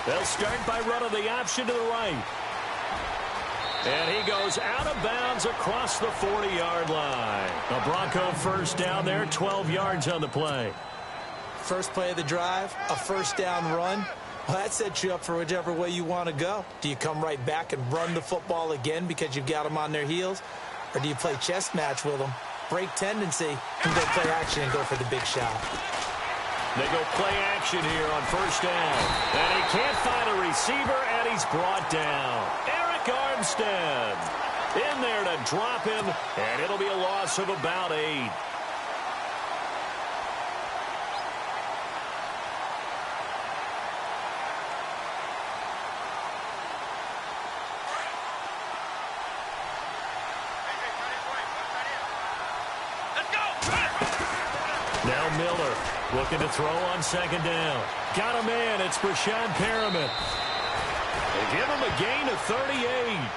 They'll start by running the option to the right. And he goes out of bounds across the 40-yard line. A Bronco first down there, 12 yards on the play. First play of the drive, a first down run. Well, that sets you up for whichever way you want to go. Do you come right back and run the football again because you've got them on their heels? Or do you play chess match with them, break tendency, and go play action and go for the big shot? They go play action here on first down. And he can't find a receiver, and he's brought down. Eric Armstead in there to drop him, and it'll be a loss of about 8. Now Miller looking to throw on second down. Got a man. It's Brashad Perriman. They give him a gain of 38.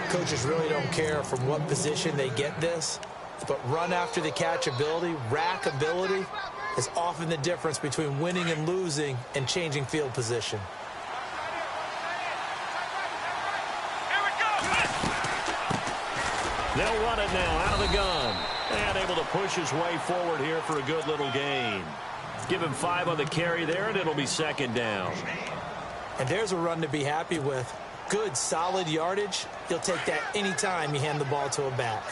Coaches really don't care from what position they get this, but run after the catch ability, rack ability, is often the difference between winning and losing and changing field position. They'll run it now out of the gun. And able to push his way forward here for a good little gain. Give him 5 on the carry there, and it'll be second down. And there's a run to be happy with. Good, solid yardage. You'll take that any time you hand the ball to a back.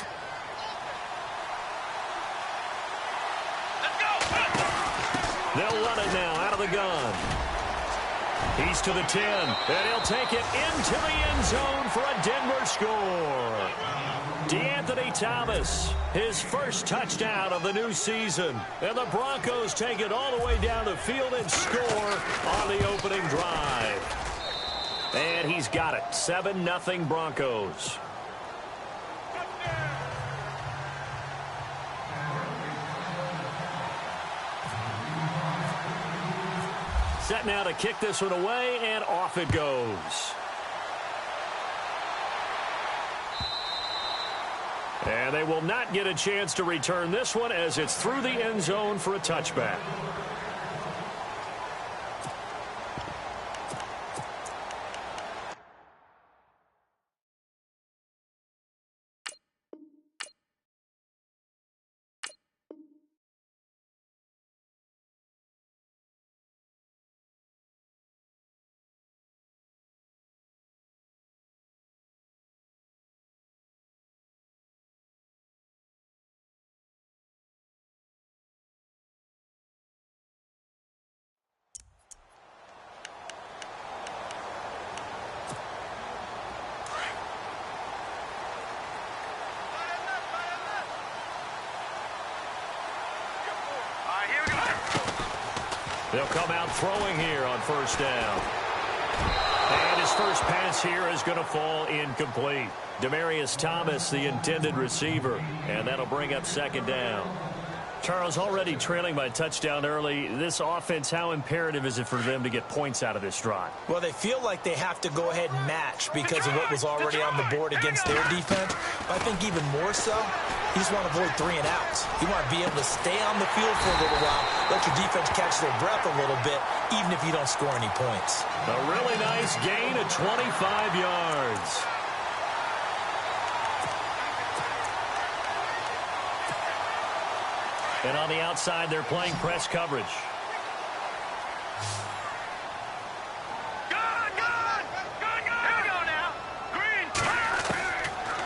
They'll run it now out of the gun. He's to the 10, and he'll take it into the end zone for a Denver score. DeAnthony Thomas, his first touchdown of the new season. And the Broncos take it all the way down the field and score on the opening drive. And he's got it. 7-0 Broncos. Set now to kick this one away, and off it goes. And they will not get a chance to return this one as it's through the end zone for a touchback. They'll come out throwing here on first down. And his first pass here is going to fall incomplete. Demaryius Thomas, the intended receiver. And that'll bring up second down. Charles, already trailing by touchdown early. This offense, how imperative is it for them to get points out of this drive? Well, they feel like they have to go ahead and match because of what was already on the board against their defense. But I think even more so, you just want to avoid 3 and outs. You want to be able to stay on the field for a little while, let your defense catch their breath a little bit, even if you don't score any points. A really nice gain of 25 yards. And on the outside, they're playing press coverage.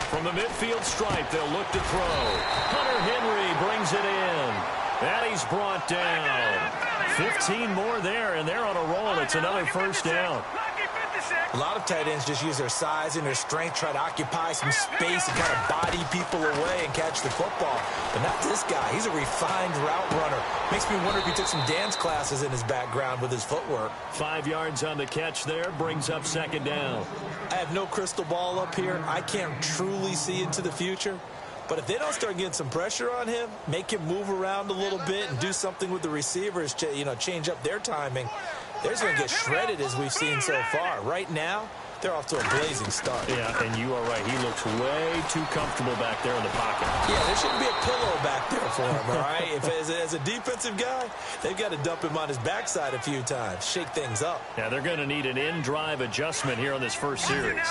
From the midfield stripe, they'll look to throw. Hunter Henry brings it in. And he's brought down. 15 more there, and they're on a roll. It's another first down. A lot of tight ends just use their size and their strength, try to occupy some space and kind of body people away and catch the football. But not this guy. He's a refined route runner. Makes me wonder if he took some dance classes in his background with his footwork. 5 yards on the catch there, brings up second down. I have no crystal ball up here. I can't truly see into the future. But if they don't start getting some pressure on him, make him move around a little bit and do something with the receivers to, change up their timing, they're just going to get shredded as we've seen so far. Right now, they're off to a blazing start. Yeah, and you are right. He looks way too comfortable back there in the pocket. Yeah, there shouldn't be a pillow back there for him, all right? If as a defensive guy, they've got to dump him on his backside a few times, shake things up. Yeah, they're going to need an in-drive adjustment here on this first series.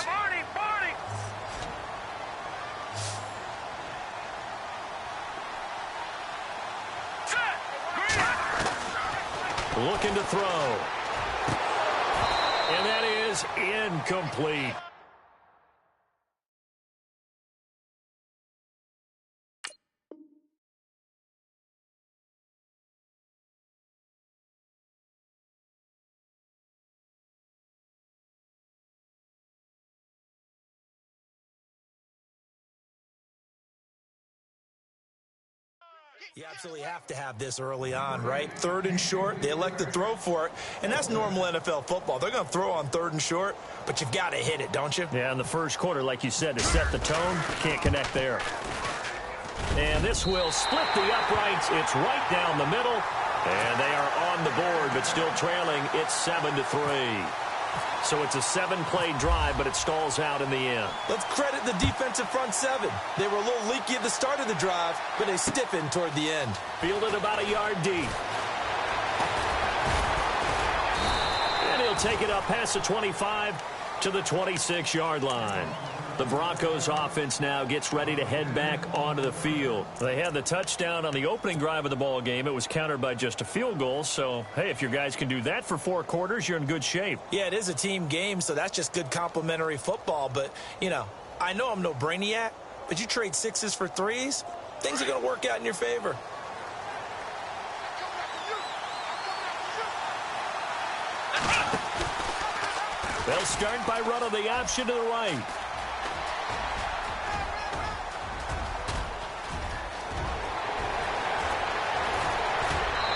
Looking to throw. And that is incomplete. You absolutely have to have this early on, right? 3rd and short, they elect to throw for it, and that's normal NFL football. They're going to throw on 3rd and short, but you've got to hit it, don't you? Yeah, in the first quarter, like you said, to set the tone, can't connect there. And this will split the uprights. It's right down the middle, and they are on the board, but still trailing. It's 7-3. So it's a 7-play drive, but it stalls out in the end. Let's credit the defensive front 7. They were a little leaky at the start of the drive, but they stiffened toward the end. Fielded about a yard deep. And he'll take it up past the 25 to the 26-yard line. The Broncos offense now gets ready to head back onto the field. They had the touchdown on the opening drive of the ball game. It was countered by just a field goal. So, hey, if your guys can do that for 4 quarters, you're in good shape. Yeah, it is a team game, so that's just good complimentary football. But, you know, I know I'm no brainiac, but you trade 6s for 3s, things are going to work out in your favor. They'll start by running the option to the right.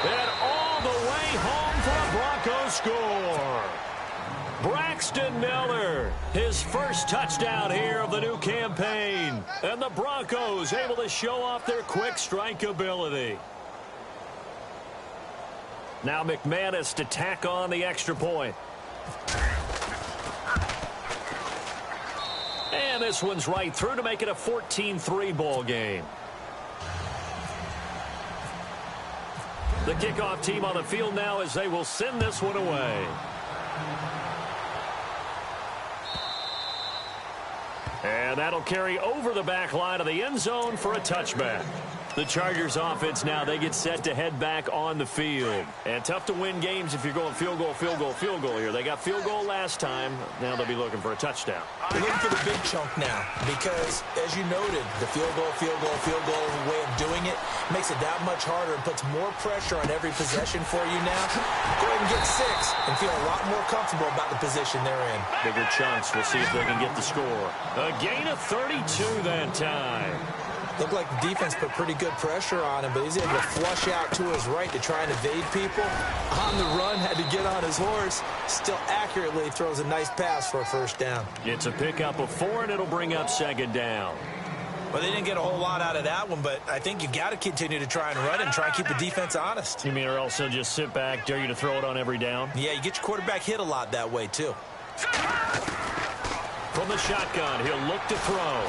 And all the way home for a Broncos score. Braxton Miller, his first touchdown here of the new campaign. And the Broncos able to show off their quick strike ability. Now McManus to tack on the extra point. And this one's right through to make it a 14-3 ball game. The kickoff team on the field now as they will send this one away. And that'll carry over the back line of the end zone for a touchback. The Chargers offense now, they get set to head back on the field. And tough to win games if you're going field goal, field goal, field goal here. They got field goal last time. Now they'll be looking for a touchdown. They're looking for the big chunk now because, as you noted, the field goal way of doing it makes it that much harder and puts more pressure on every possession for you now. Go ahead and get 6 and feel a lot more comfortable about the position they're in. Bigger chunks. We'll see if they can get the score. A gain of 32 that time. Looked like the defense put pretty good pressure on him, but he's able to flush out to his right to try and evade people. On the run, had to get on his horse. Still accurately throws a nice pass for a first down. It's a pickup of 4, and it'll bring up second down. Well, they didn't get a whole lot out of that one, but I think you got to continue to try and run and try and keep the defense honest. You mean or else they'll just sit back, dare you to throw it on every down? Yeah, you get your quarterback hit a lot that way, too. From the shotgun, he'll look to throw.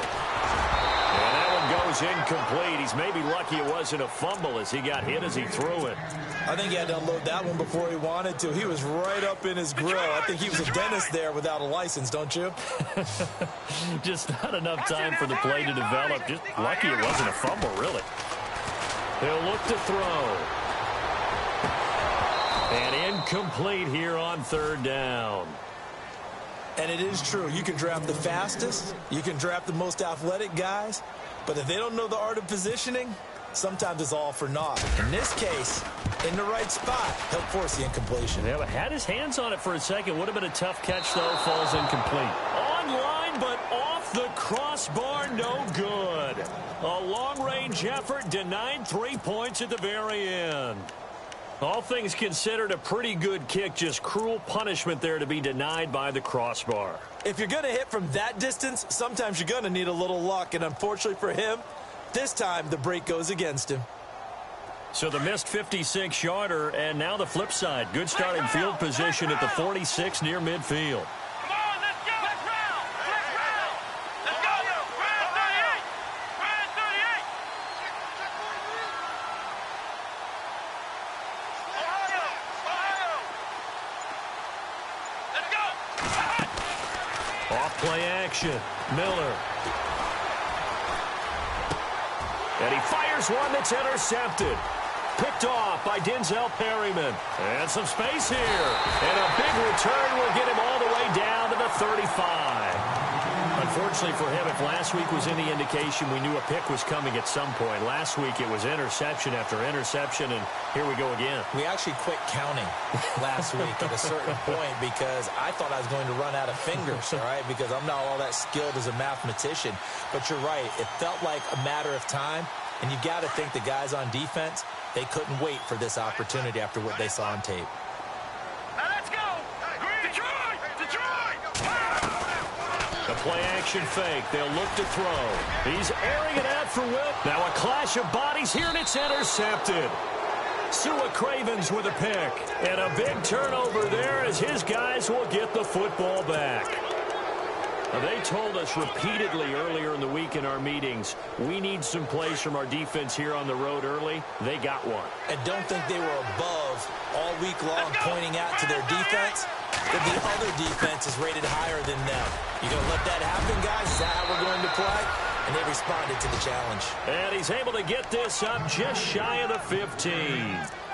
And that one goes incomplete. He's maybe lucky it wasn't a fumble as he got hit as he threw it. I think he had to unload that one before he wanted to. He was right up in his grill. I think he was a dentist there without a license, don't you? Just not enough time for the play to develop. Just lucky it wasn't a fumble, really. He'll look to throw. And incomplete here on 3rd down. And it is true. You can draft the fastest. You can draft the most athletic guys. But if they don't know the art of positioning, sometimes it's all for naught. In this case, in the right spot, he'll force the incompletion. Yeah, but had his hands on it for a second. Would have been a tough catch, though. Falls incomplete. On line, but off the crossbar. No good. A long-range effort denied 3 points at the very end. All things considered, a pretty good kick. Just cruel punishment there to be denied by the crossbar. If you're going to hit from that distance, sometimes you're going to need a little luck. And unfortunately for him, this time the break goes against him. So the missed 56-yarder, and now the flip side. Good starting field position at the 46 near midfield. Play action. Miller. And he fires one that's intercepted. Picked off by Denzel Perryman. And some space here. And a big return will get him all the way down to the 35. Unfortunately for him, if last week was any indication, we knew a pick was coming at some point. Last week it was interception after interception, and here we go again. We actually quit counting last week at a certain point because I thought I was going to run out of fingers, all right, because I'm not all that skilled as a mathematician. But you're right. It felt like a matter of time, and you got to think the guys on defense, they couldn't wait for this opportunity after what they saw on tape. Now let's go! Detroit! The play-action fake. They'll look to throw. He's airing it out for Will. Now a clash of bodies here, and it's intercepted. Sua Cravens with a pick. And a big turnover there as his guys will get the football back. Now, they told us repeatedly earlier in the week in our meetings, we need some plays from our defense here on the road early. They got one. And don't think they were above all week long pointing out to their defense that the other defense is rated higher than them. You going to let that happen, guys? Is that how we're going to play? And they responded to the challenge. And he's able to get this up just shy of the 15.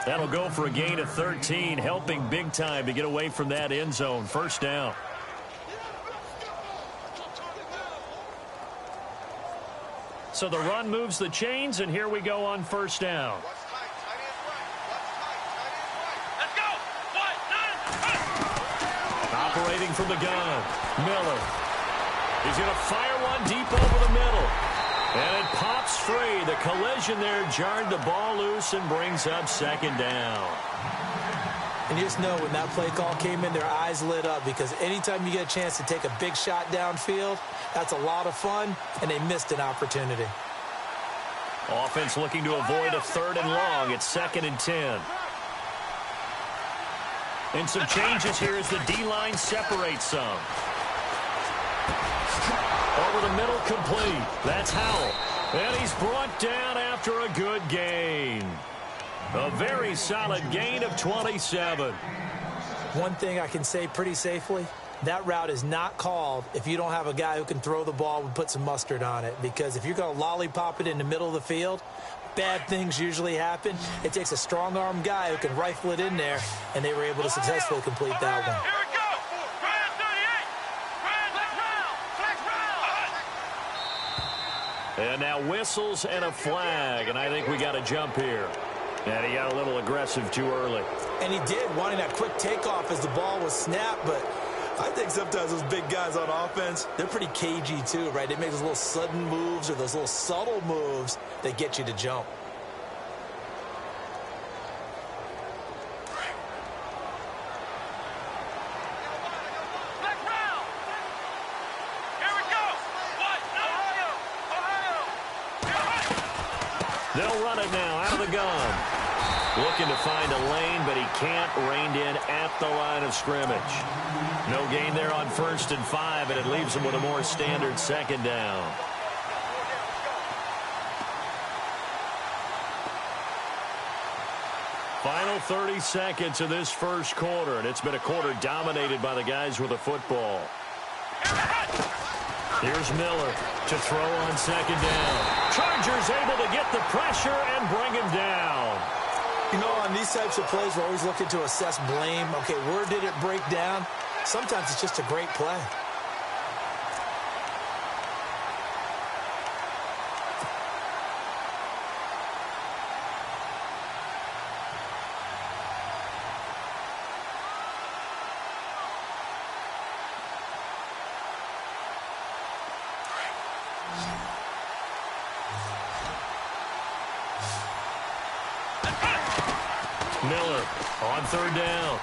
That'll go for a gain of 13, helping big time to get away from that end zone. First down. So the run moves the chains, and here we go on first down. Let's go! Operating from the gun, Miller. He's going to fire one deep over the middle. And it pops free. The collision there jarred the ball loose and brings up second down. And you just know when that play call came in, their eyes lit up because anytime you get a chance to take a big shot downfield, that's a lot of fun, and they missed an opportunity. Offense looking to avoid a third and long. It's 2nd and 10. And some changes here as the D-line separates some. Over the middle, complete. That's Howell. And he's brought down after a good gain. A very solid gain of 27. One thing I can say pretty safely, that route is not called if you don't have a guy who can throw the ball and put some mustard on it. Because if you're going to lollipop it in the middle of the field, bad things usually happen. It takes a strong-arm guy who can rifle it in there, and they were able to successfully complete that one. Here we go! And now whistles and a flag, and I think we got a jump here. And he got a little aggressive too early. And he did, wanting that quick takeoff as the ball was snapped, but I think sometimes those big guys on offense, they're pretty cagey too, right? They make those little sudden moves or those little subtle moves that get you to jump. They'll run it now out of the gun. Looking to find a lane, but he can't. Reined in at the line of scrimmage. No gain there on 1st and 5, and it leaves him with a more standard second down. Final 30 seconds of this first quarter, and it's been a quarter dominated by the guys with the football. Here's Miller to throw on second down. Chargers able to get the pressure and bring him down. You know, on these types of plays, we're always looking to assess blame. Okay, where did it break down? Sometimes it's just a great play. Miller on third down.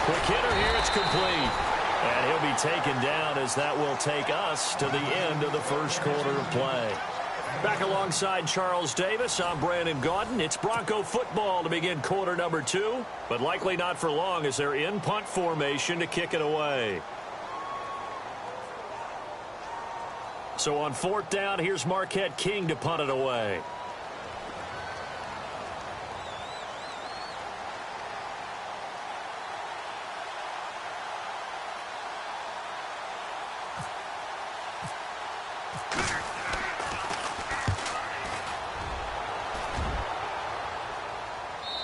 Quick hitter here, it's complete. And he'll be taken down as that will take us to the end of the first quarter of play. Back alongside Charles Davis, I'm Brandon Gaudin. It's Bronco football to begin quarter number 2, but likely not for long as they're in punt formation to kick it away. So on 4th down, here's Marquette King to punt it away.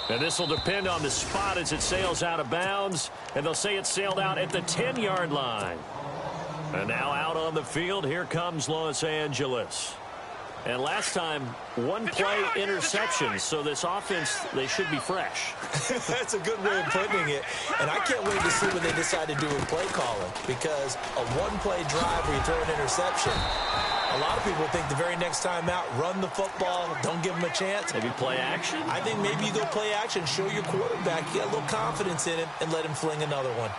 And this will depend on the spot as it sails out of bounds. And they'll say it sailed out at the 10-yard line. And now out on the field, here comes Los Angeles. And last time, one play interception, so this offense, they should be fresh. That's a good way of putting it. And I can't wait to see what they decide to do with play calling, because a one-play drive where you throw an interception, a lot of people think the very next time out, run the football, don't give them a chance. Maybe play action? I think maybe you go play action, show your quarterback, you got a little confidence in him, and let him fling another one.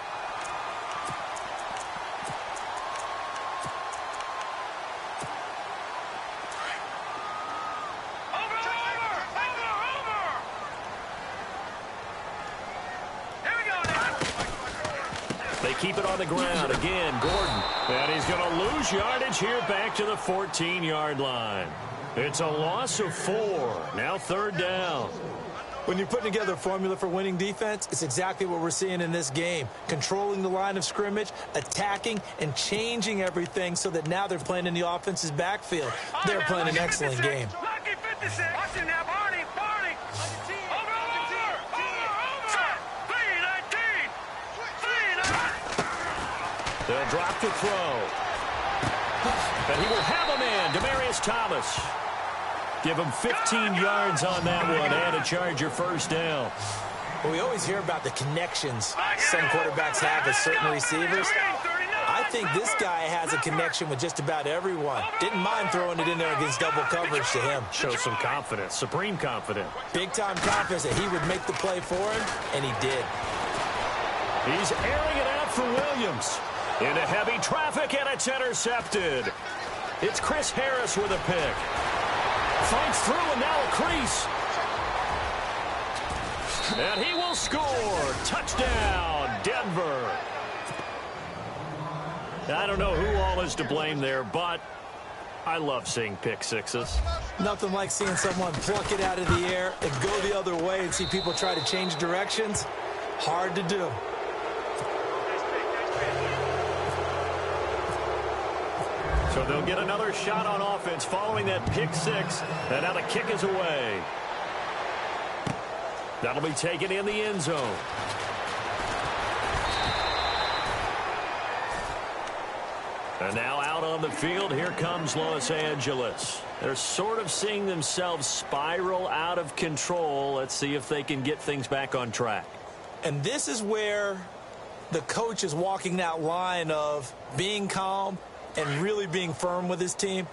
Keep it on the ground. Again, Gordon. And he's going to lose yardage here back to the 14-yard line. It's a loss of 4. Now 3rd down. When you're putting together a formula for winning defense, it's exactly what we're seeing in this game. Controlling the line of scrimmage, attacking, and changing everything so that now they're playing in the offense's backfield. They're playing an excellent game. They'll drop the throw. And he will have a man, Demaryius Thomas. Give him 15 yards on that one and a Charger first down. Well, we always hear about the connections some quarterbacks have with certain receivers. I think this guy has a connection with just about everyone. Didn't mind throwing it in there against double coverage to him. Shows some confidence, supreme confidence. Big-time confidence that he would make the play for him, and he did. He's airing it out for Williams. Into heavy traffic, and it's intercepted. It's Chris Harris with a pick. Fights through, and now a crease. And he will score. Touchdown, Denver. I don't know who all is to blame there, but I love seeing pick sixes. Nothing like seeing someone pluck it out of the air and go the other way and see people try to change directions. Hard to do. So they'll get another shot on offense following that pick six. And now the kick is away. That'll be taken in the end zone. And now out on the field, here comes Los Angeles. They're sort of seeing themselves spiral out of control. Let's see if they can get things back on track. And this is where the coach is walking that line of being calm and really being firm with his team.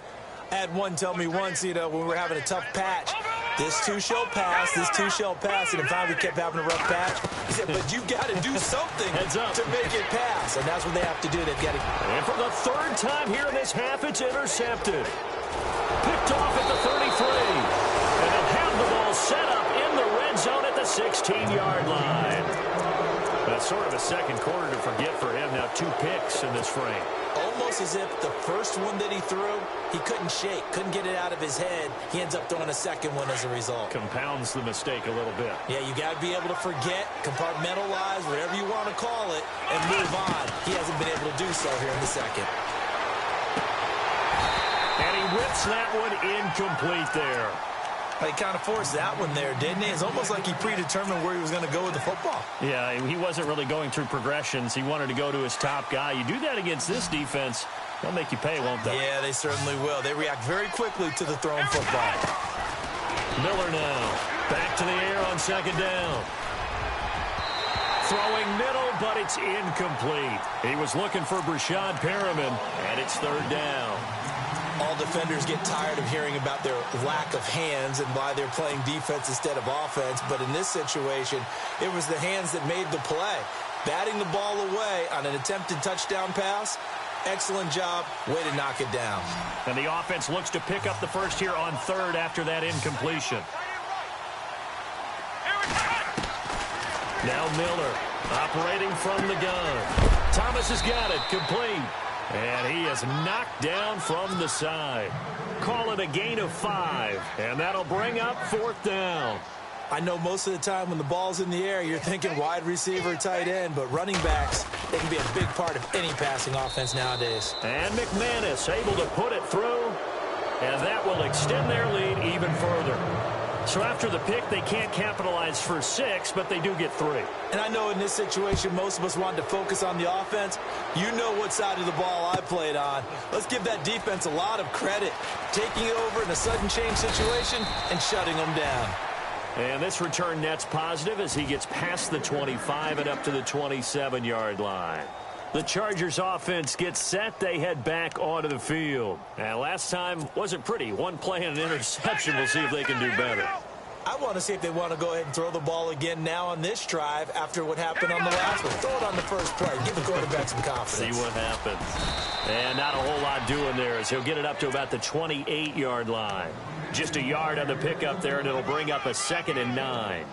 I had one tell me once, when we were having a tough patch, this too shall pass, this too shall pass, and finally we kept having a rough patch. He said, but you've got to do something to make it pass, and that's what they have to do. They've got to. And for the 3rd time here in this half, it's intercepted. Picked off at the 33. And they'll have the ball set up in the red zone at the 16-yard line. That's sort of a second quarter to forget for him. Now 2 picks in this frame. Almost as if the first one that he threw, he couldn't shake, couldn't get it out of his head. He ends up throwing a second one as a result. Compounds the mistake a little bit. Yeah, you got to be able to forget, compartmentalize, whatever you want to call it, and move on. He hasn't been able to do so here in the second. And he whips that one incomplete there. He kind of forced that one there, didn't he? It's almost like he predetermined where he was going to go with the football. Yeah, he wasn't really going through progressions. He wanted to go to his top guy. You do that against this defense, they'll make you pay, won't they? Yeah, they certainly will. They react very quickly to the thrown football. Miller now. Back to the air on 2nd down. Throwing middle, but it's incomplete. He was looking for Brashad Perriman, and it's 3rd down. All defenders get tired of hearing about their lack of hands and why they're playing defense instead of offense. But in this situation, it was the hands that made the play. Batting the ball away on an attempted touchdown pass. Excellent job. Way to knock it down. And the offense looks to pick up the first here on 3rd after that incompletion. Now Miller operating from the gun. Thomas has got it. Complete. And he is knocked down from the side. Call it a gain of 5. And that'll bring up 4th down. I know most of the time when the ball's in the air, you're thinking wide receiver, tight end, but running backs, they can be a big part of any passing offense nowadays. And McManus able to put it through, and that will extend their lead even further. So after the pick, they can't capitalize for 6, but they do get 3. And I know in this situation, most of us wanted to focus on the offense. You know what side of the ball I played on. Let's give that defense a lot of credit, taking it over in a sudden change situation and shutting them down. And this return net's positive as he gets past the 25 and up to the 27-yard line. The Chargers offense gets set. They head back onto the field. And last time wasn't pretty. One play and an interception. We'll see if they can do better. I want to see if they want to go ahead and throw the ball again now on this drive after what happened on the last one. Throw it on the first play. Give the quarterback some confidence. See what happens. And not a whole lot doing there as he'll get it up to about the 28-yard line. Just a yard on the pickup there, and it'll bring up a 2nd and 9.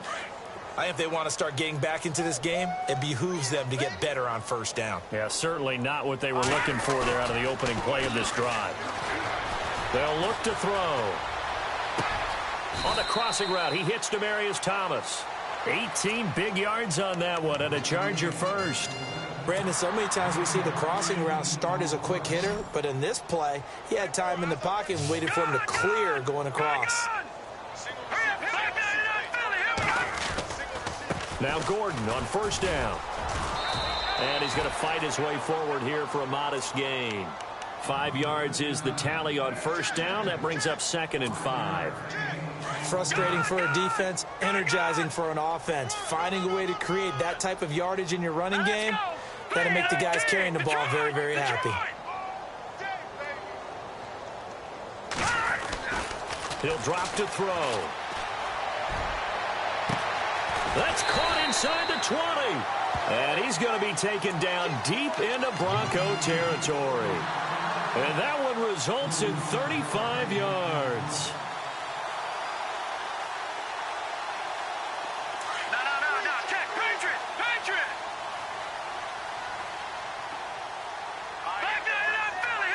I think if they want to start getting back into this game, it behooves them to get better on first down. Yeah, certainly not what they were looking for there out of the opening play of this drive. They'll look to throw. On the crossing route, he hits Demaryius Thomas. 18 big yards on that one, and a Charger first. Brandon, so many times we see the crossing route start as a quick hitter, but in this play, he had time in the pocket and waited for him to clear going across. Now Gordon on first down. And he's going to fight his way forward here for a modest gain. 5 yards is the tally on first down. That brings up 2nd and 5. Frustrating for a defense, energizing for an offense. Finding a way to create that type of yardage in your running game, got to make the guys carrying the ball very, very happy. He'll drop to throw. That's caught inside the 20. And he's going to be taken down deep into Bronco territory. And that one results in 35 yards. No, check. Patriot. Back there, Philly.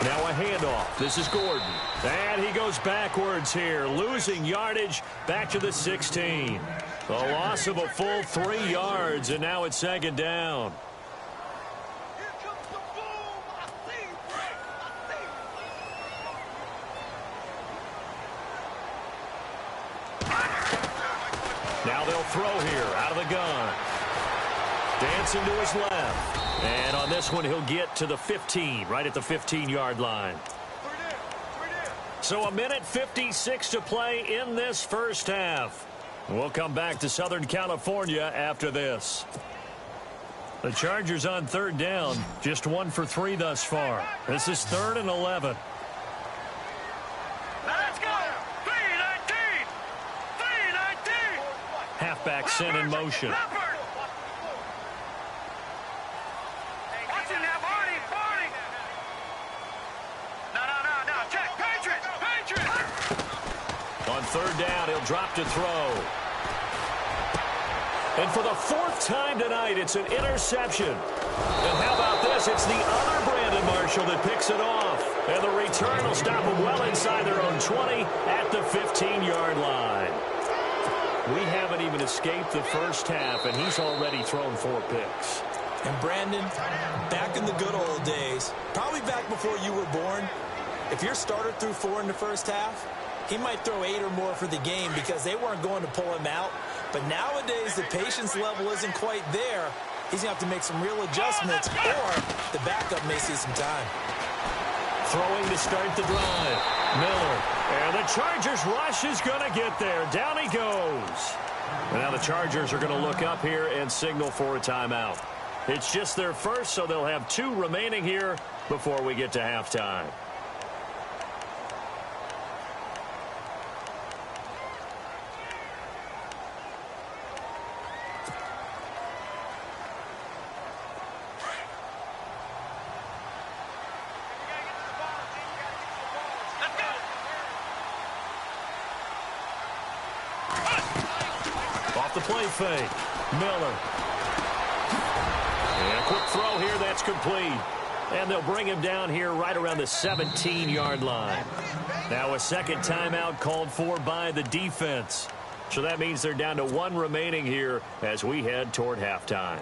Now a handoff. This is Gordon. And he goes backwards here, losing yardage back to the 16. A loss of a full 3 yards, and now it's 2nd down. Now they'll throw here out of the gun. Dancing to his left. And on this one, he'll get to the 15, right at the 15-yard line. So 1:56 to play in this first half. We'll come back to Southern California after this. The Chargers on 3rd down, just 1 for 3 thus far. This is 3rd and 11. Let's go. 3-19. Halfback sent in motion. Watch it now, Barney. No. Check. Patriot. On 3rd down, he'll drop to throw. And for the 4th time tonight, it's an interception. And how about this? It's the other Brandon Marshall that picks it off. And the return will stop them well inside their own 20 at the 15-yard line. We haven't even escaped the first half, and he's already thrown 4 picks. And Brandon, back in the good old days, probably back before you were born, if your starter threw 4 in the first half, he might throw 8 or more for the game because they weren't going to pull him out. But nowadays, the patience level isn't quite there. He's going to have to make some real adjustments, or the backup may see some time. Throwing to start the drive. Miller. And the Chargers rush is going to get there. Down he goes. And now the Chargers are going to look up here and signal for a timeout. It's just their first, so they'll have 2 remaining here before we get to halftime. The play fake. Miller. And a quick throw here. That's complete. And they'll bring him down here right around the 17-yard line. Now a second timeout called for by the defense. So that means they're down to 1 remaining here as we head toward halftime.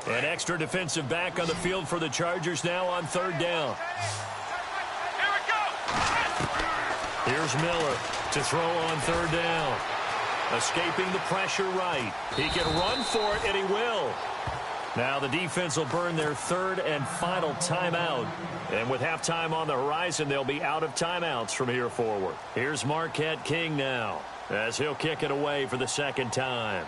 An extra defensive back on the field for the Chargers now on 3rd down. Here we go. Here's Miller to throw on third down. Escaping the pressure right. He can run for it, and he will. Now the defense will burn their third and final timeout. And with halftime on the horizon, they'll be out of timeouts from here forward. Here's Marquette King now as he'll kick it away for the second time.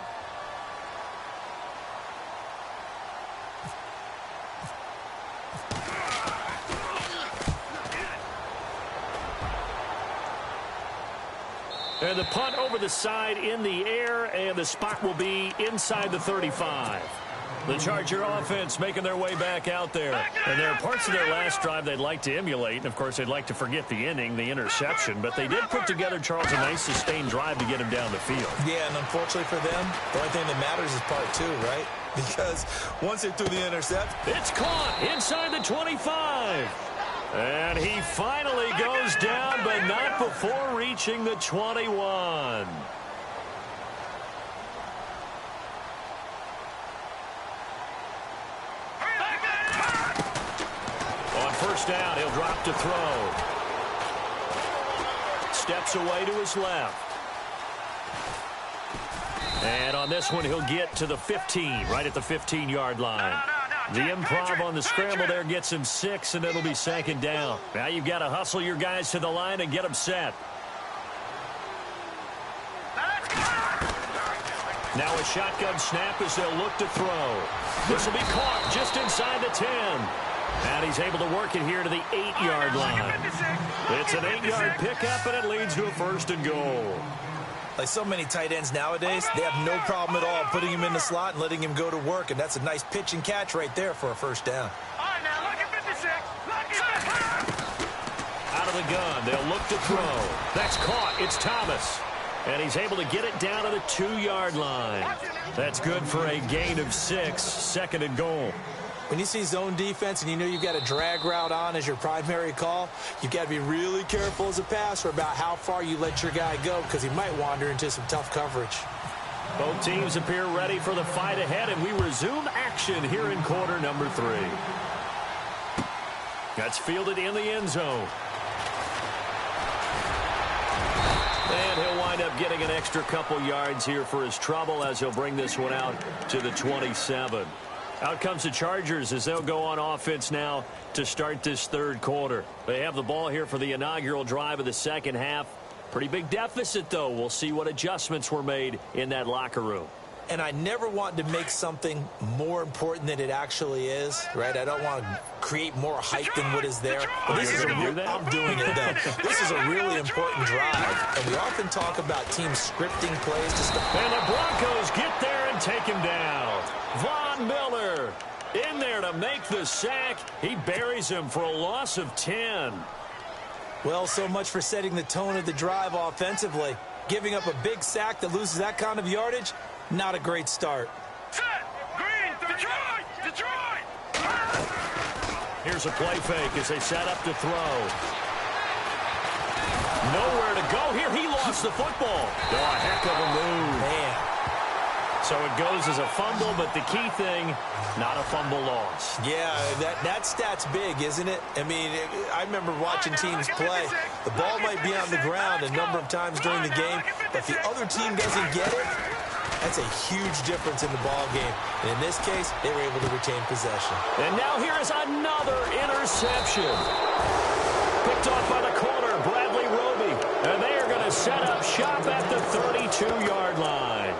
And the punt over the side in the air, and the spot will be inside the 35. The Charger offense making their way back out there. And there are parts of their last drive they'd like to emulate. And, of course, they'd like to forget the inning, the interception. But they did put together, Charles, a nice sustained drive to get him down the field. Yeah, and unfortunately for them, the only thing that matters is part two, right? Because once they threw the intercept, it's caught inside the 25. And he finally goes down, but not before reaching the 21. On first down, he'll drop to throw. Steps away to his left. And on this one, he'll get to the 15, right at the 15-yard line. The improv on the scramble there gets him 6, and it'll be second down. Now you've got to hustle your guys to the line and get them set. Now a shotgun snap as they'll look to throw. This will be caught just inside the 10. And he's able to work it here to the 8-yard line. It's an 8-yard pickup, and it leads to a first and goal. Like so many tight ends nowadays, they have no problem at all putting him in the slot and letting him go to work. And that's a nice pitch and catch right there for a first down. All right, now look at 56. Out of the gun, they'll look to throw. That's caught. It's Thomas. And he's able to get it down to the 2-yard line. That's good for a gain of 6, second and goal. When you see zone defense and you know you've got a drag route on as your primary call, you've got to be really careful as a passer about how far you let your guy go because he might wander into some tough coverage. Both teams appear ready for the fight ahead, and we resume action here in quarter number 3. That's fielded in the end zone. And he'll wind up getting an extra couple yards here for his trouble as he'll bring this one out to the 27. Out comes the Chargers as they'll go on offense now to start this third quarter. They have the ball here for the inaugural drive of the second half. Pretty big deficit, though. We'll see what adjustments were made in that locker room. And I never want to make something more important than it actually is, right? I don't want to create more hype than what is there. But this is I'm doing it, though. This is a really important drive. And we often talk about teams scripting plays to stop. And the Broncos get there and take him down. Von Miller in there to make the sack. He buries him for a loss of 10. Well, so much for setting the tone of the drive offensively. Giving up a big sack that loses that kind of yardage, not a great start. Set. Green. Detroit. Detroit. Here's a play fake as they set up to throw. Nowhere to go here. He lost the football. Oh, a heck of a move. Man. So it goes as a fumble, but the key thing, not a fumble loss. Yeah, that stat's big, isn't it? I mean, I remember watching teams play. The ball might be on the ground a number of times during the game, but if the other team doesn't get it, that's a huge difference in the ball game. And in this case, they were able to retain possession. And now here is another interception. Picked off by the corner, Bradley Roby. And they are going to set up shop at the 32-yard line.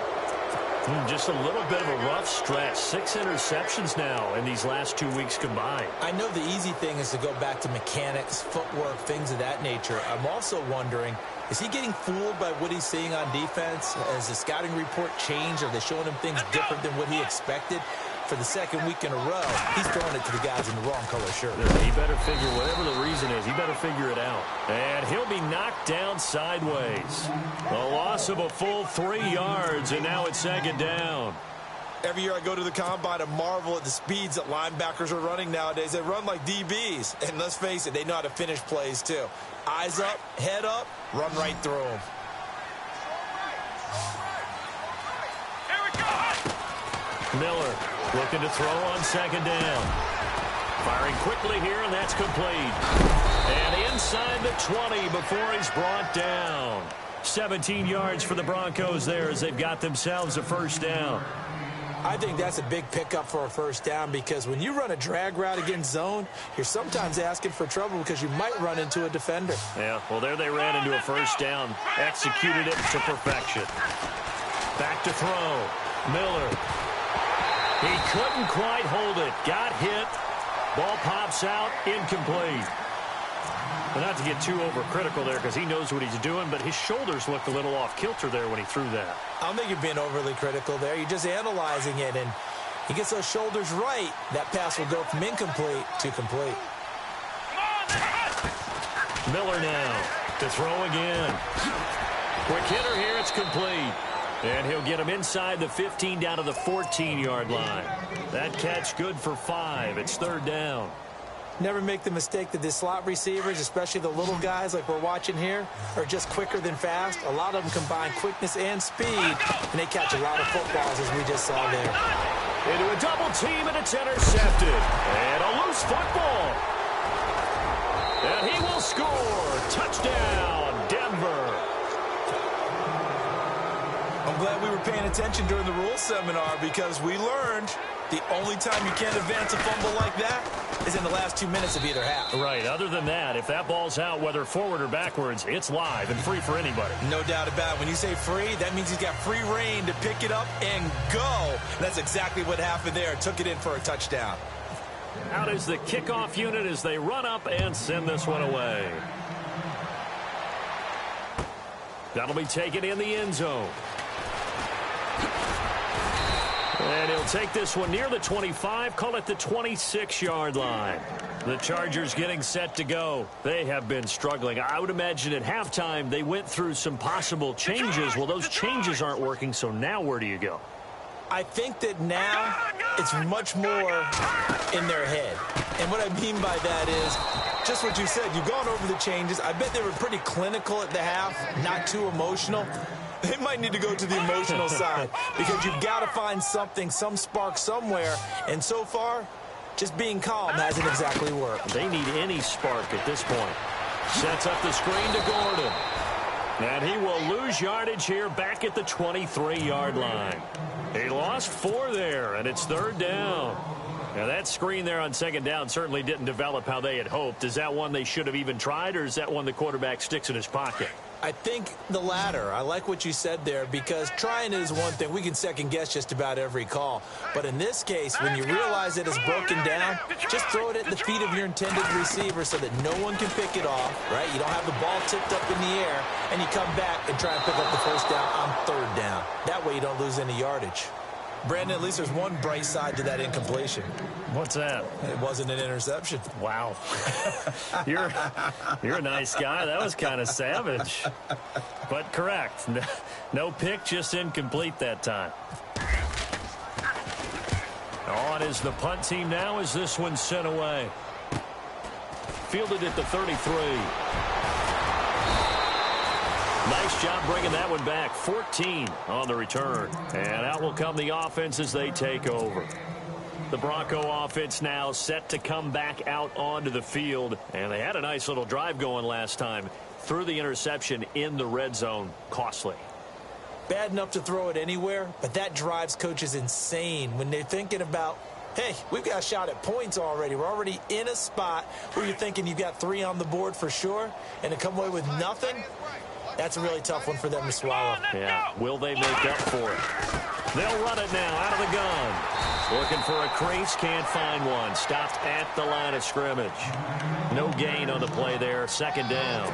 Just a little bit of a rough stretch. 6 interceptions now in these last 2 weeks combined. I know the easy thing is to go back to mechanics, footwork, things of that nature. I'm also wondering, is he getting fooled by what he's seeing on defense? Has the scouting report changed? Are they showing him things different than what he expected? For the second week in a row, he's throwing it to the guys in the wrong color shirt. He better figure, whatever the reason is, he better figure it out. And he'll be knocked down sideways. A loss of a full 3 yards, and now it's second down. Every year I go to the combine and marvel at the speeds that linebackers are running nowadays. They run like DBs. And let's face it, they know how to finish plays too. Eyes up, head up, run right through them. Here we go. Miller looking to throw on second down. Firing quickly here, and that's complete. And inside the 20 before he's brought down. 17 yards for the Broncos there as they've got themselves a first down. I think that's a big pickup for a first down because when you run a drag route against zone, you're sometimes asking for trouble because you might run into a defender. Yeah, well, there they ran into a first down. Executed it to perfection. Back to throw. Miller. He couldn't quite hold it. Got hit. Ball pops out. Incomplete. Well, not to get too overcritical there because he knows what he's doing, but his shoulders looked a little off kilter there when he threw that. I don't think you're being overly critical there. You're just analyzing it, and he gets those shoulders right. That pass will go from incomplete to complete. Miller now to throw again. Quick hitter here. It's complete. And he'll get him inside the 15 down to the 14-yard line. That catch good for 5. It's third down. Never make the mistake that the slot receivers, especially the little guys like we're watching here, are just quicker than fast. A lot of them combine quickness and speed, and they catch a lot of footballs, as we just saw there. Into a double team, and it's intercepted. And a loose football. And he will score. Touchdown, Denver. I'm glad we were paying attention during the rules seminar because we learned the only time you can't advance a fumble like that is in the last 2 minutes of either half. Right. Other than that, if that ball's out, whether forward or backwards, it's live and free for anybody. No doubt about it. When you say free, that means he's got free reign to pick it up and go. And that's exactly what happened there. Took it in for a touchdown. Out is the kickoff unit as they run up and send this one away. That'll be taken in the end zone. And he'll take this one near the 25, call it the 26-yard line. The Chargers getting set to go. They have been struggling. I would imagine at halftime they went through some possible changes. Well, those changes aren't working, so now where do you go? I think that now it's much more in their head. And what I mean by that is just what you said. You've gone over the changes. I bet they were pretty clinical at the half, not too emotional. They might need to go to the emotional side because you've got to find something, some spark somewhere. And so far, just being calm hasn't exactly worked. They need any spark at this point. Sets up the screen to Gordon. And he will lose yardage here back at the 23-yard line. He lost 4 there, and it's third down. Now, that screen there on second down certainly didn't develop how they had hoped. Is that one they should have even tried, or is that one the quarterback sticks in his pocket? I think the latter. I like what you said there because trying it is one thing. We can second guess just about every call. But in this case, when you realize it is broken down, just throw it at the feet of your intended receiver so that no one can pick it off, right? You don't have the ball tipped up in the air, and you come back and try and pick up the first down on third down. That way you don't lose any yardage. Brandon, at least there's one bright side to that incompletion. What's that? It wasn't an interception. Wow. You're a nice guy. That was kind of savage. But correct. No pick, just incomplete that time. On is the punt team now as this one's sent away. Fielded at the 33. Nice job bringing that one back. 14 on the return. And out will come the offense as they take over. The Bronco offense now set to come back out onto the field. And they had a nice little drive going last time. Threw the interception in the red zone. Costly. Bad enough to throw it anywhere, but that drives coaches insane when they're thinking about, hey, we've got a shot at points already. We're already in a spot where you're thinking you've got 3 on the board for sure, and to come away with nothing, that's a really tough one for them to swallow. Yeah, will they make up for it? They'll run it now out of the gun. Looking for a crease, can't find one. Stopped at the line of scrimmage. No gain on the play there, second down.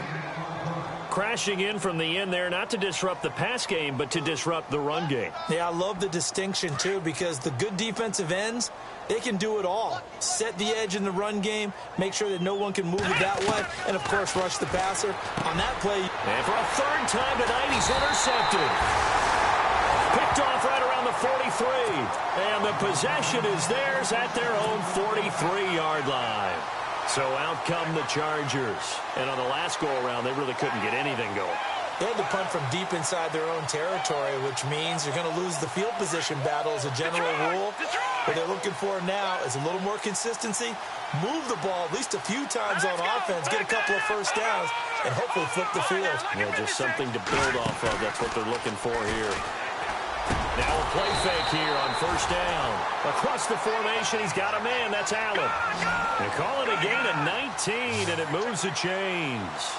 Crashing in from the end there, not to disrupt the pass game, but to disrupt the run game. Yeah, I love the distinction, too, because the good defensive ends, they can do it all. Set the edge in the run game, make sure that no one can move it that way, and, of course, rush the passer. On that play, and for a third time tonight, he's intercepted. Picked off right around the 43. And the possession is theirs at their own 43-yard line. So out come the Chargers. And on the last go-around, they really couldn't get anything going. They had to punt from deep inside their own territory, which means you're going to lose the field position battle as a general rule. What they're looking for now is a little more consistency, move the ball at least a few times on offense, get a couple of first downs, and hopefully flip the field. Yeah, just something to build off of. That's what they're looking for here. Now a play fake here on first down. Across the formation, he's got a man. That's Allen. They call it a gain of 19, and it moves the chains.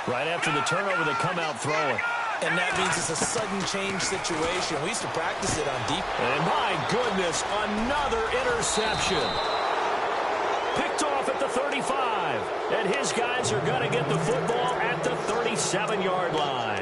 Right after the turnover, they come out throwing. And that means it's a sudden change situation. We used to practice it on deep. And my goodness, another interception. Picked off at the 35. And his guys are going to get the football at the 37-yard line.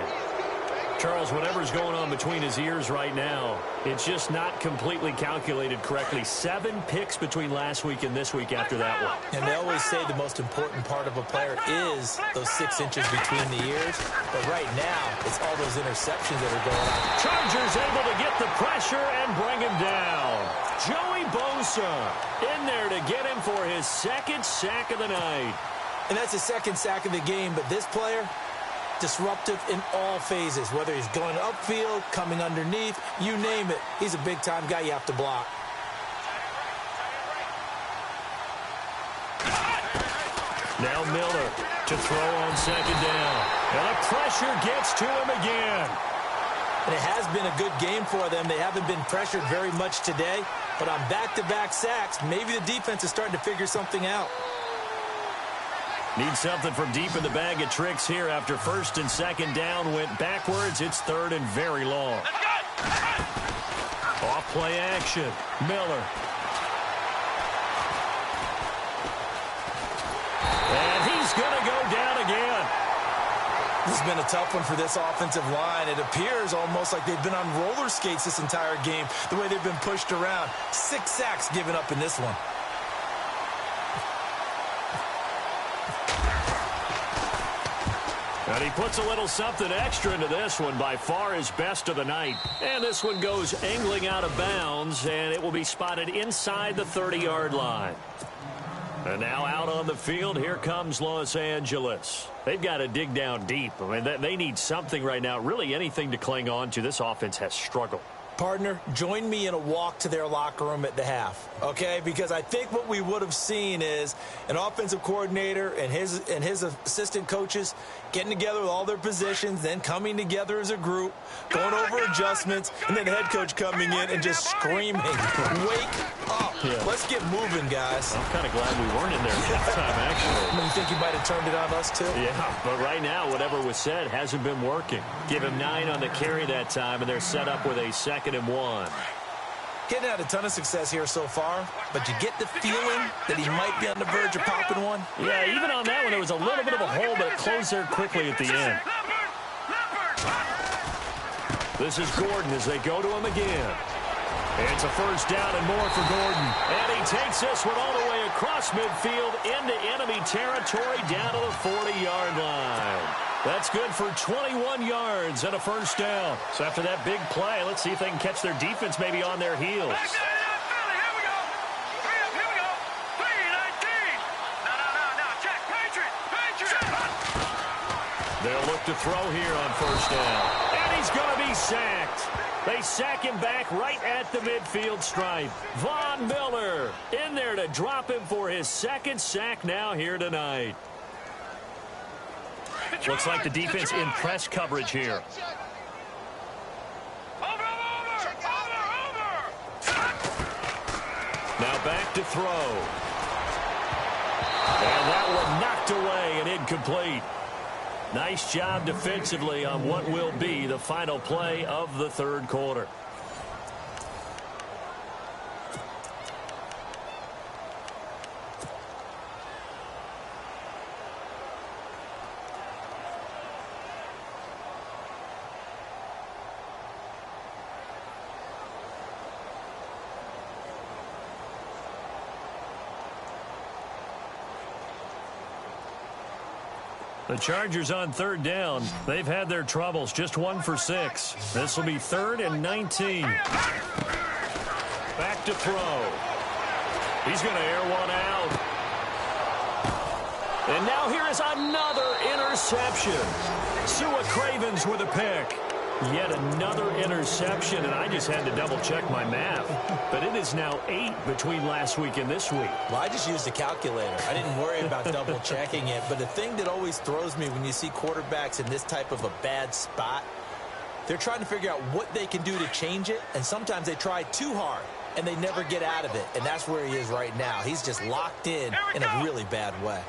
Charles, whatever's going on between his ears right now, it's just not completely calculated correctly. 7 picks between last week and this week after that one. And they always say the most important part of a player is those 6 inches between the ears. But right now, it's all those interceptions that are going on. Chargers able to get the pressure and bring him down. Joey Bosa in there to get him for his 2nd sack of the night. And that's the 2nd sack of the game, but this player, disruptive in all phases, whether he's going upfield, coming underneath, you name it. He's a big-time guy you have to block. Now Miller to throw on 2nd down. And the pressure gets to him again. And it has been a good game for them. They haven't been pressured very much today, but on back-to-back sacks, maybe the defense is starting to figure something out. Need something from deep in the bag of tricks here after 1st and 2nd down went backwards. It's 3rd and very long. Off play action. Miller. And he's going to go down again. This has been a tough one for this offensive line. It appears almost like they've been on roller skates this entire game, the way they've been pushed around. 6 sacks given up in this one. And he puts a little something extra into this one, by far his best of the night. And this one goes angling out of bounds, and it will be spotted inside the 30-yard line. And now out on the field, here comes Los Angeles. They've got to dig down deep. I mean, they need something right now, really anything to cling on to. This offense has struggled. Partner, join me in a walk to their locker room at the half, okay? Because I think what we would have seen is an offensive coordinator and his assistant coaches getting together with all their positions, then coming together as a group, going over adjustments, and then the head coach coming in and just screaming, wake up. Yeah. Let's get moving, guys. I'm kind of glad we weren't in there at that time, actually. You think you might have turned it on us, too? Yeah, but right now, whatever was said hasn't been working. Give him 9 on the carry that time, and they're set up with a 2nd and 1. Getting out a ton of success here so far, but you get the feeling that he might be on the verge of popping one. Yeah, even on that one, there was a little bit of a hole, but it closed there quickly at the end. This is Gordon as they go to him again. It's a 1st down and more for Gordon. And he takes this one all the way across midfield into enemy territory down to the 40-yard line. That's good for 21 yards and a 1st down. So after that big play, let's see if they can catch their defense maybe on their heels. They'll look to throw here on 1st down. And he's going to be sacked. They sack him back right at the midfield stripe. Von Miller in there to drop him for his 2nd sack now here tonight. Looks like the defense in press coverage here. Now back to throw. And that one knocked away and incomplete. Nice job defensively on what will be the final play of the 3rd quarter. The Chargers on 3rd down. They've had their troubles, just 1 for 6. This will be 3rd and 19. Back to throw. He's going to air one out. And now here is another interception. Sua Cravens with a pick. Yet another interception, and I just had to double-check my math. But it is now 8 between last week and this week. Well, I just used a calculator. I didn't worry about double-checking it. But the thing that always throws me when you see quarterbacks in this type of a bad spot, they're trying to figure out what they can do to change it, and sometimes they try too hard, and they never get out of it. And that's where he is right now. He's just locked in a really bad way.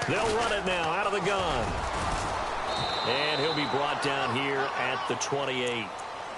They'll run it now out of the gun. And he'll be brought down here at the 28.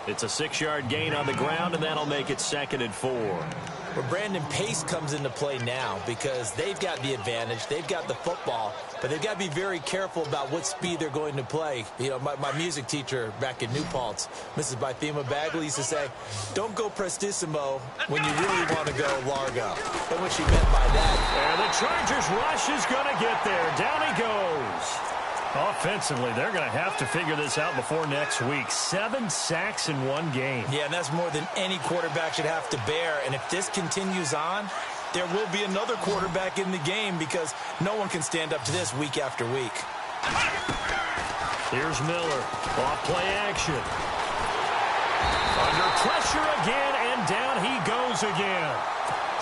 It's a 6-yard gain on the ground, and that'll make it 2nd and 4. Well, Brandon, pace comes into play now because they've got the advantage. They've got the football, but they've got to be very careful about what speed they're going to play. You know, my music teacher back in New Paltz, Mrs. Bythema Bagley, used to say, don't go prestissimo when you really want to go largo. And what she meant by that. And the Chargers rush is going to get there. Down he goes. Offensively, they're going to have to figure this out before next week. 7 sacks in one game. Yeah, and that's more than any quarterback should have to bear. And if this continues on, there will be another quarterback in the game because no one can stand up to this week after week. Here's Miller. Off play action. Under pressure again, and down he goes again.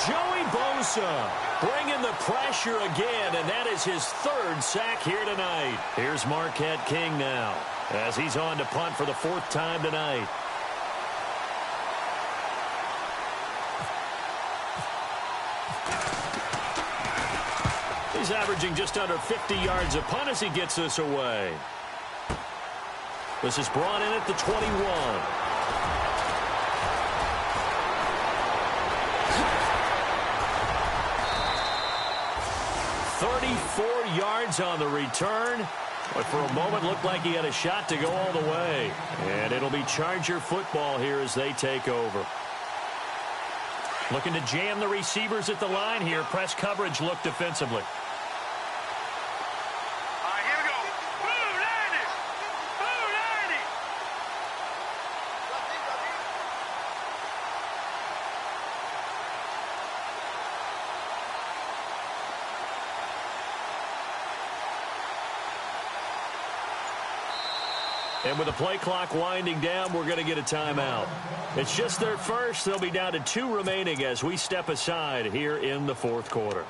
Joey Bosa bringing the pressure again, and that is his 3rd sack here tonight. Here's Marquette King now as he's on to punt for the 4th time tonight. He's averaging just under 50 yards a punt as he gets this away. This is brought in at the 21. 34 yards on the return, but for a moment looked like he had a shot to go all the way. And it'll be Charger football here as they take over. Looking to jam the receivers at the line here. Press coverage look defensively. And with the play clock winding down, we're going to get a timeout. It's just their first. They'll be down to 2 remaining as we step aside here in the 4th quarter.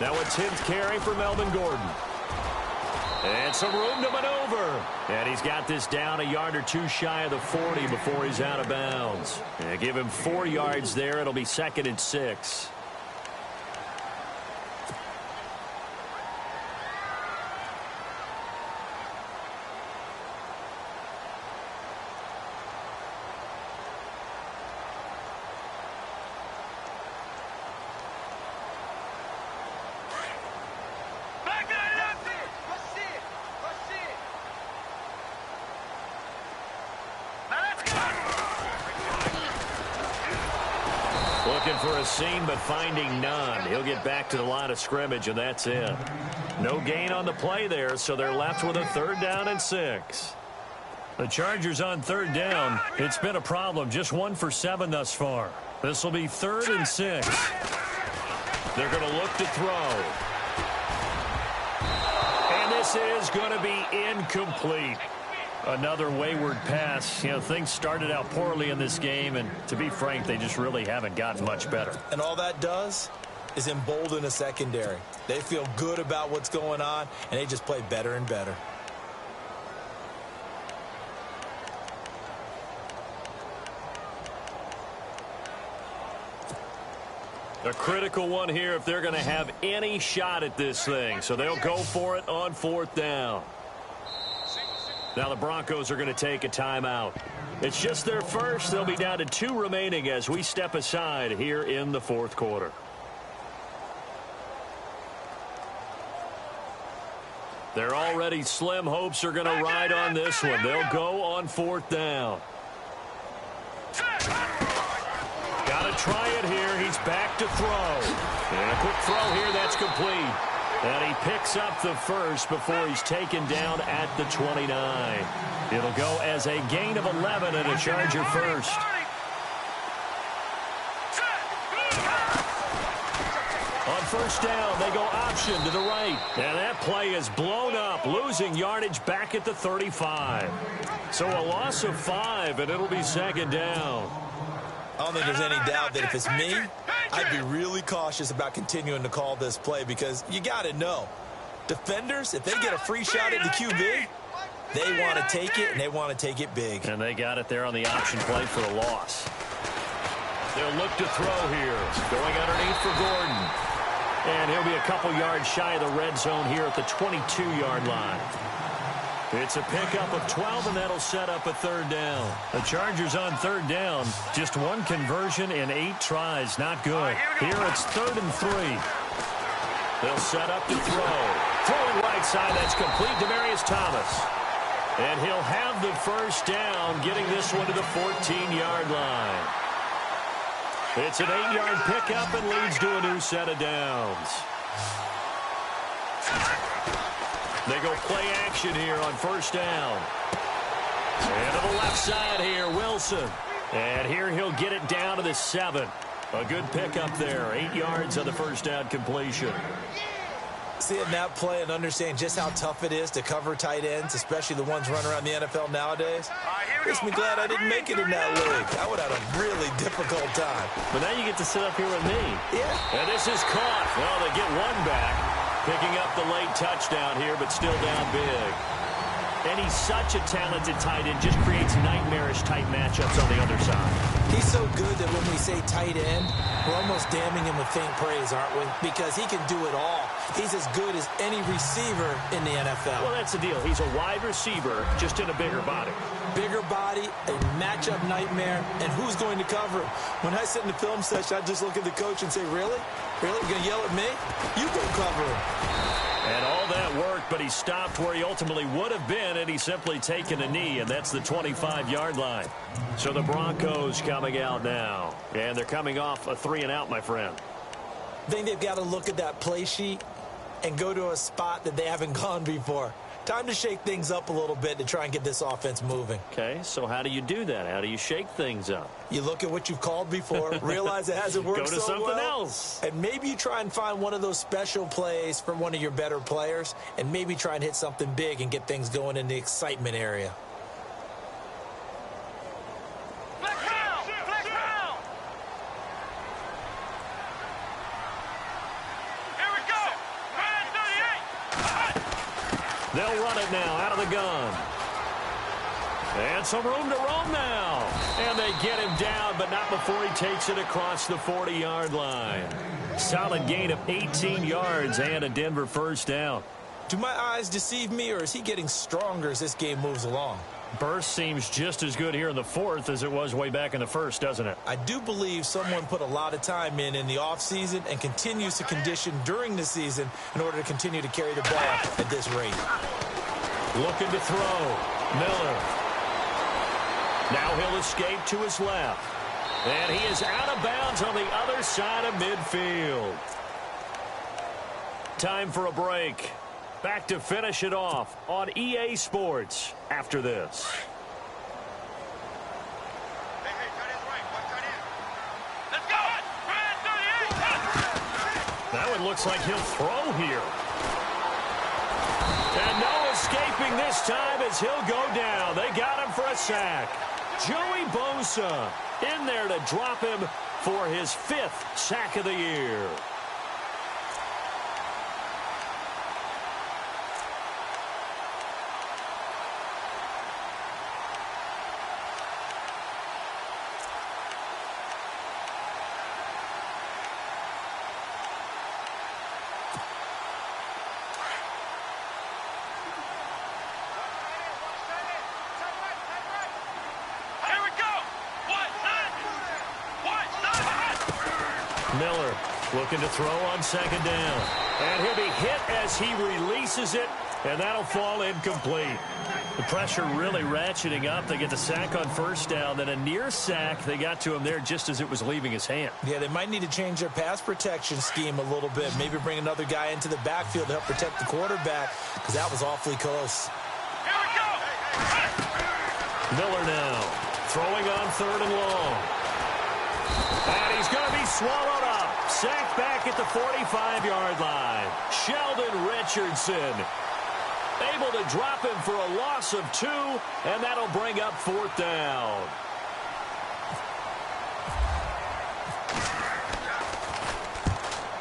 Now a 10th carry for Melvin Gordon. And some room to maneuver. And he's got this down a yard or 2 shy of the 40 before he's out of bounds. And give him 4 yards there. It'll be 2nd and 6. Looking for a seam, but finding none. He'll get back to the line of scrimmage, and that's it. No gain on the play there, so they're left with a 3rd down and 6. The Chargers on 3rd down. It's been a problem. Just 1 for 7 thus far. This will be 3rd and 6. They're going to look to throw. And this is going to be incomplete. Another wayward pass. You know, things started out poorly in this game, and to be frank, they just really haven't gotten much better. And all that does is embolden a secondary. They feel good about what's going on, and they just play better and better. A critical one here if they're going to have any shot at this thing. So they'll go for it on 4th down. Now the Broncos are going to take a timeout. It's just their first. They'll be down to 2 remaining as we step aside here in the 4th quarter. Their already slim hopes are going to ride on this one. They'll go on 4th down. Got to try it here. He's back to throw. And a quick throw here. That's complete. And he picks up the first before he's taken down at the 29. It'll go as a gain of 11 and a Charger first. On 1st down, they go option to the right. And that play is blown up, losing yardage back at the 35. So a loss of 5, and it'll be 2nd down. I don't think there's any doubt that if it's me, I'd be really cautious about continuing to call this play because you got to know, defenders, if they get a free shot at the QB, they want to take it, and they want to take it big. And they got it there on the option play for a loss. They'll look to throw here. Going underneath for Gordon. And he'll be a couple yards shy of the red zone here at the 22-yard line. It's a pickup of 12, and that'll set up a 3rd down. The Chargers on 3rd down. Just 1 conversion in 8 tries. Not good. Here it's 3rd and 3. They'll set up to throw. Throwing right side. That's complete. Demaryius Thomas. And he'll have the 1st down, getting this one to the 14-yard line. It's an 8-yard pickup and leads to a new set of downs. They go play action here on 1st down. And to the left side here, Wilson. And here he'll get it down to the 7. A good pickup there. 8 yards on the 1st down completion. Seeing that play and understanding just how tough it is to cover tight ends, especially the ones running around the NFL nowadays, makes me glad I didn't make it in that league. I would have had a really difficult time. But now you get to sit up here with me. Yeah. And this is caught. Well, they get one back. Picking up the late touchdown here, but still down big. And he's such a talented tight end, just creates nightmarish-type matchups on the other side. He's so good that when we say tight end, we're almost damning him with faint praise, aren't we? Because he can do it all. He's as good as any receiver in the NFL. Well, that's the deal. He's a wide receiver, just in a bigger body. Bigger body, a matchup nightmare, and who's going to cover him? When I sit in the film session, I just look at the coach and say, really? Really? You're going to yell at me? You go cover him. And all that worked, but he stopped where he ultimately would have been, and he's simply taken a knee, and that's the 25-yard line. So the Broncos coming out now, and they're coming off a 3-and-out, my friend. I think they've got to look at that play sheet and go to a spot that they haven't gone before. Time to shake things up a little bit to try and get this offense moving. Okay, so how do you do that? How do you shake things up? You look at what you've called before, realize it hasn't worked Go to so something well, else. and maybe you try and find one of those special plays from one of your better players, and maybe try and hit something big and get things going in the excitement area. They'll run it now out of the gun. And some room to roam now. And they get him down, but not before he takes it across the 40-yard line. Solid gain of 18 yards and a Denver 1st down. Do my eyes deceive me, or is he getting stronger as this game moves along? Burst seems just as good here in the 4th as it was way back in the 1st, doesn't it? I do believe someone put a lot of time in the offseason and continues to condition during the season in order to continue to carry the ball at this rate. Looking to throw. Miller. Now he'll escape to his left. And he is out of bounds on the other side of midfield. Time for a break. Back to finish it off on EA Sports after this. That one looks like he'll throw here. And no escaping this time as he'll go down. They got him for a sack. Joey Bosa in there to drop him for his 5th sack of the year. Miller looking to throw on second down. And he'll be hit as he releases it, and that'll fall incomplete. The pressure really ratcheting up. They get the sack on first down, then a near sack. They got to him there just as it was leaving his hand. Yeah, they might need to change their pass protection scheme a little bit. Maybe bring another guy into the backfield to help protect the quarterback, because that was awfully close. Here we go. Miller now throwing on third and long. And he's going to be swallowed up. Sacked back at the 45-yard line. Sheldon Richardson able to drop him for a loss of 2, and that'll bring up fourth down.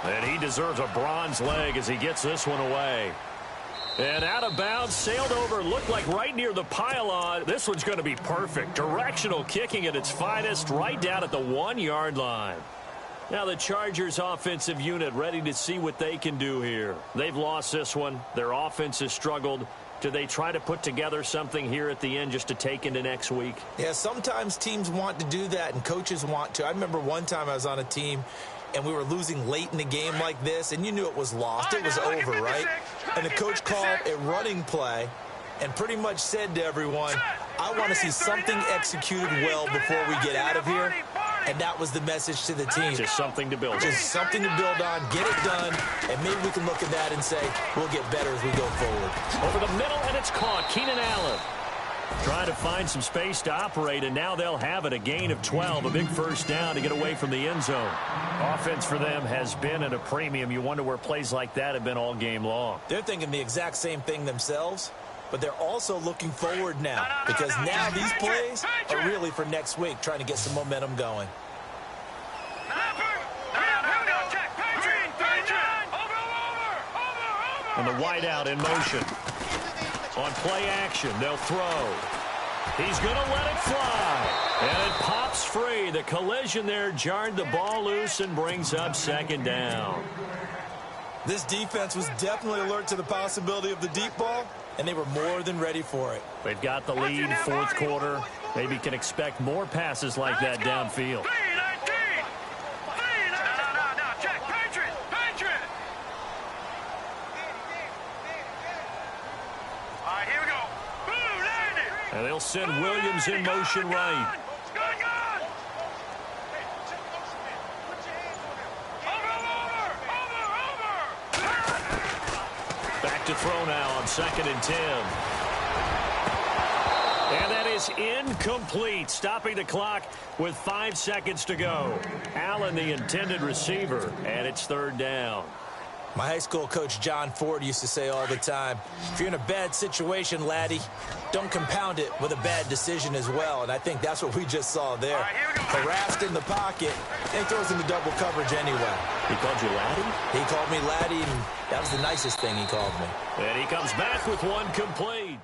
And he deserves a bronze leg as he gets this one away. And out of bounds, sailed over, looked like right near the pylon. This one's going to be perfect. Directional kicking at its finest, right down at the 1-yard line. Now the Chargers offensive unit ready to see what they can do here. They've lost this one. Their offense has struggled. Do they try to put together something here at the end just to take into next week? Yeah, sometimes teams want to do that and coaches want to. I remember one time I was on a team and we were losing late in the game like this, and you knew it was lost. It was over, right? And the coach called a running play and pretty much said to everyone, I want to see something executed well before we get out of here. And that was the message to the team. Just something to build on. Just something to build on, get it done, and maybe we can look at that and say, we'll get better as we go forward. Over the middle, and it's caught. Keenan Allen trying to find some space to operate, and now they'll have it. A gain of 12, a big first down to get away from the end zone. Offense for them has been at a premium. You wonder where plays like that have been all game long. They're thinking the exact same thing themselves, but they're also looking forward now, because now these plays are really for next week, trying to get some momentum going. And the wideout in motion. On play action, they'll throw. He's going to let it fly. And it pops free. The collision there jarred the ball loose and brings up second down. This defense was definitely alert to the possibility of the deep ball, and they were more than ready for it. They've got the lead, fourth quarter. Maybe can expect more passes like that downfield. And they'll send Williams in motion right. Back to throw now on 2nd and 10. And that is incomplete, stopping the clock with 5 seconds to go. Allen, the intended receiver, and it's third down. My high school coach, John Ford, used to say all the time, if you're in a bad situation, laddie, don't compound it with a bad decision as well. And I think that's what we just saw there. Harassed in the pocket, and he throws into double coverage anyway. He called you laddie? He called me laddie, and that was the nicest thing he called me. And he comes back with one complete.